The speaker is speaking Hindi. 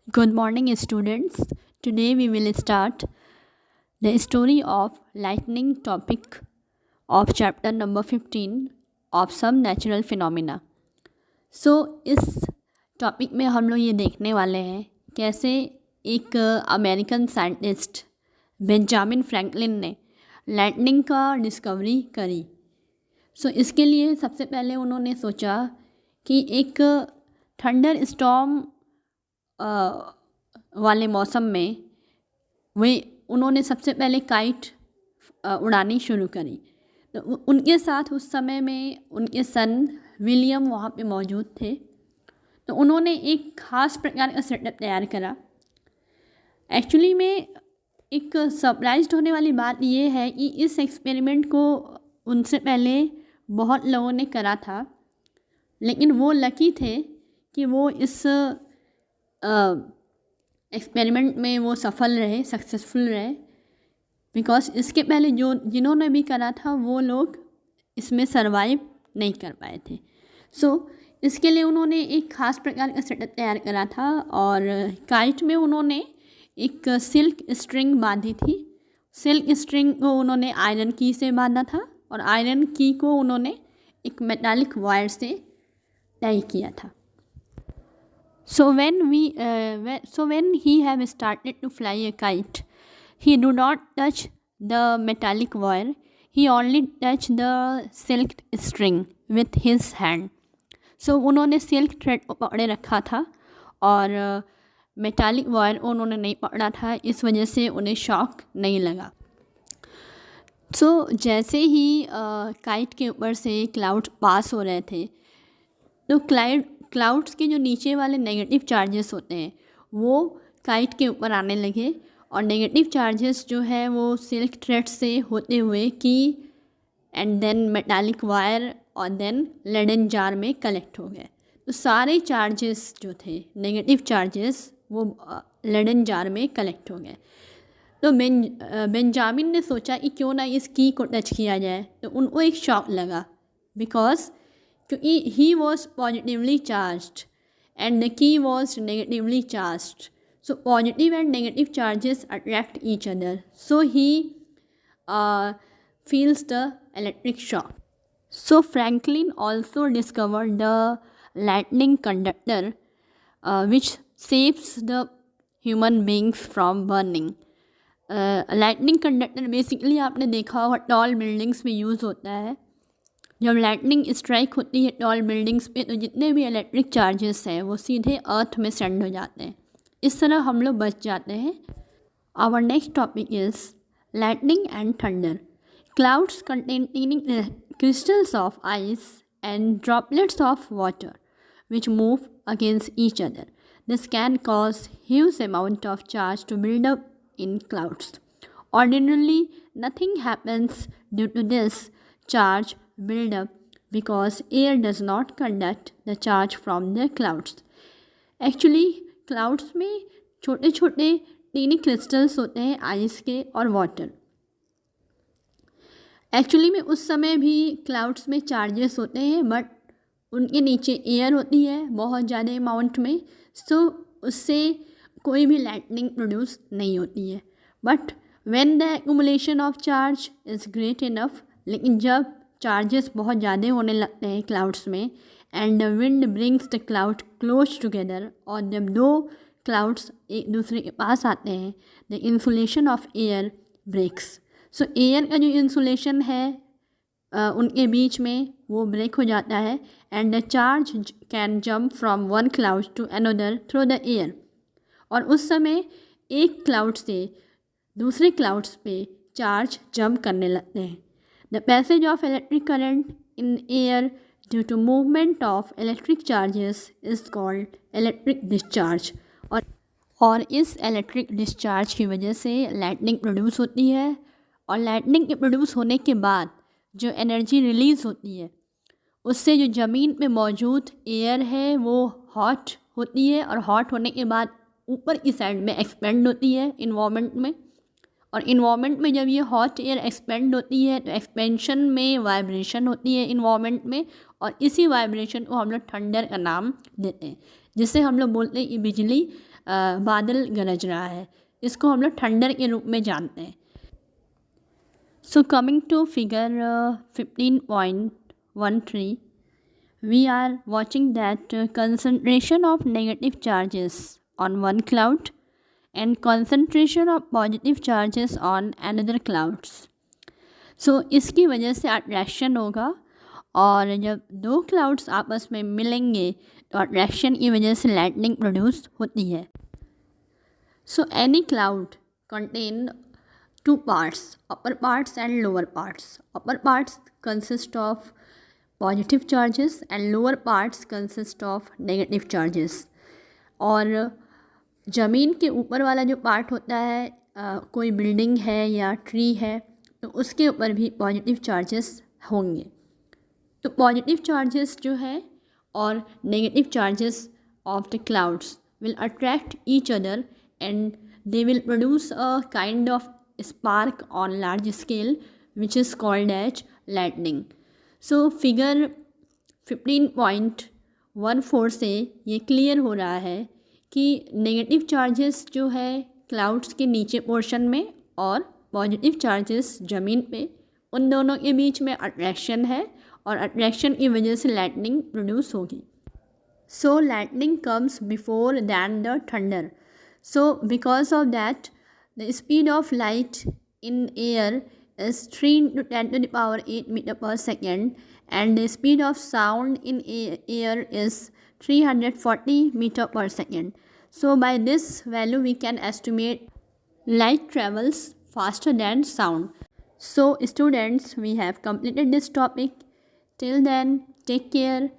Good morning, students. Today we will start the story of lightning topic of chapter number 15 of some natural phenomena. So इस टॉपिक में हम लोग ये देखने वाले हैं कैसे एक अमेरिकन साइंटिस्ट बेंजामिन फ्रैंकलिन ने लाइटनिंग का डिस्कवरी करी। इसके लिए सबसे पहले उन्होंने सोचा कि एक थंडर स्टॉर्म वाले मौसम में वे उन्होंने सबसे पहले काइट उड़ानी शुरू करी। तो उनके साथ उस समय में उनके सन विलियम वहाँ पे मौजूद थे। तो उन्होंने एक ख़ास प्रकार का सेटअप तैयार करा। एक्चुअली में एक सरप्राइज्ड होने वाली बात ये है कि इस एक्सपेरिमेंट को उनसे पहले बहुत लोगों ने करा था, लेकिन वो लकी थे कि वो इस एक्सपेरिमेंट में वो सफल रहे, सक्सेसफुल रहे। बिकॉज इसके पहले जिन्होंने भी करा था वो लोग इसमें सरवाइव नहीं कर पाए थे। इसके लिए उन्होंने एक ख़ास प्रकार का सेटअप तैयार करा था और काइट में उन्होंने एक सिल्क स्ट्रिंग बांधी थी। सिल्क स्ट्रिंग को उन्होंने आयरन की से बांधा था और आयरन की को उन्होंने एक मेटालिक वायर से टाई किया था। When he have started to fly a kite, he do not touch the metallic wire. He only touch the silk string with his hand. उन्होंने सिल्क थ्रेड को पकड़े रखा था और मेटालिक वायर उन्होंने नहीं पकड़ा था, इस वजह से उन्हें शॉक नहीं लगा। जैसे ही काइट के ऊपर से क्लाउड पास हो रहे थे तो क्लाउड्स के जो नीचे वाले नेगेटिव चार्जेस होते हैं वो काइट के ऊपर आने लगे और नेगेटिव चार्जेस जो है वो सिल्क थ्रेड से होते हुए की एंड देन मेटालिक वायर और देन लेडन जार में कलेक्ट हो गए। तो सारे चार्जेस जो थे नेगेटिव चार्जेस वो लेडन जार में कलेक्ट हो गए। तो बेंजामिन ने सोचा कि क्यों ना इस की को टच किया जाए। तो उनको एक शॉक लगा बिकॉज क्योंकि he was positively charged and the key was negatively charged. Positive and negative charges attract each other, so he feels the electric shock. Franklin also discovered the lightning conductor which saves the human beings from burning. Lightning conductor basically आपने देखा होगा टॉल बिल्डिंग्स में यूज़ होता है। जब लाइटनिंग स्ट्राइक होती है टॉल बिल्डिंग्स पे तो जितने भी इलेक्ट्रिक चार्जेस हैं वो सीधे अर्थ में सेंड हो जाते हैं, इस तरह हम लोग बच जाते हैं। Our next topic is lightning and thunder. Clouds containing crystals of ice and droplets of water which move against each other. This can cause huge amount of charge to build up in clouds. Ordinarily, nothing happens due to this charge build-up because air does not conduct the charge from the clouds. Actually, clouds में छोटे छोटे टीनी क्रिस्टल्स होते हैं आइस के और वाटर। एक्चुअली में उस समय भी क्लाउड्स में चार्जेस होते हैं बट उनके नीचे एयर होती है बहुत ज़्यादा अमाउंट में, उससे कोई भी लाइटनिंग प्रोड्यूस नहीं होती है। But when the accumulation of charge is great enough, लेकिन जब चार्जेस बहुत ज़्यादा होने लगते हैं क्लाउड्स में and the wind brings the cloud close together, और जब दो क्लाउड्स एक दूसरे के पास आते हैं the insulation of air breaks. Air का जो इंसुलेशन है उनके बीच में वो ब्रेक हो जाता है and the charge can jump from one cloud to another through the air, और उस समय एक क्लाउड से दूसरे क्लाउड्स पे चार्ज जंप करने लगते हैं। The passage of electric current in air due to movement of electric charges is called electric discharge. और इस इलेक्ट्रिक डिस्चार्ज की वजह से लाइटनिंग प्रोड्यूस होती है और लाइटनिंग के प्रोड्यूस होने के बाद जो एनर्जी रिलीज़ होती है उससे जो ज़मीन पे मौजूद एयर है वो हॉट होती है और हॉट होने के बाद ऊपर की साइड में एक्सपेंड होती है इन्वायरमेंट में, और इन्वायरमेंट में जब ये हॉट एयर एक्सपेंड होती है तो एक्सपेंशन में वाइब्रेशन होती है इन्वायरमेंट में, और इसी वाइब्रेशन को हम लोग थंडर का नाम देते हैं, जिससे हम लोग बोलते हैं कि बिजली बादल गरज रहा है, इसको हम लोग थंडर के रूप में जानते हैं। So coming to figure 15.13, we are watching that concentration of negative charges on one cloud and concentration of positive charges on another clouds. So इसकी वजह से अट्रैक्शन होगा, और जब दो क्लाउड्स आपस में मिलेंगे तो अट्रैक्शन की वजह से लाइटनिंग प्रोड्यूस होती है। So any cloud contain two parts, upper parts and lower parts. Upper parts consist of positive charges and lower parts consist of negative charges. और ज़मीन के ऊपर वाला जो पार्ट होता है, कोई बिल्डिंग है या ट्री है, तो उसके ऊपर भी पॉजिटिव चार्जेस होंगे। तो पॉजिटिव चार्जेस जो है और negative charges of the clouds will attract each other and they will produce a kind of spark on large scale which is called as lightning. So figure 15.14 से ये क्लियर हो रहा है कि नेगेटिव चार्जेस जो है क्लाउड्स के नीचे पोर्शन में और पॉजिटिव चार्जेस ज़मीन पे, उन दोनों के बीच में अट्रैक्शन है और अट्रैक्शन की वजह से लाइटनिंग प्रोड्यूस होगी। So lightning comes before than the thunder. So because of that, the speed of light in air is 3 into 10 to the power 8 meter per second, and the speed of sound in air is 340 meter per second. So by this value we can estimate light travels faster than sound. So students, we have completed this topic. Till then, take care.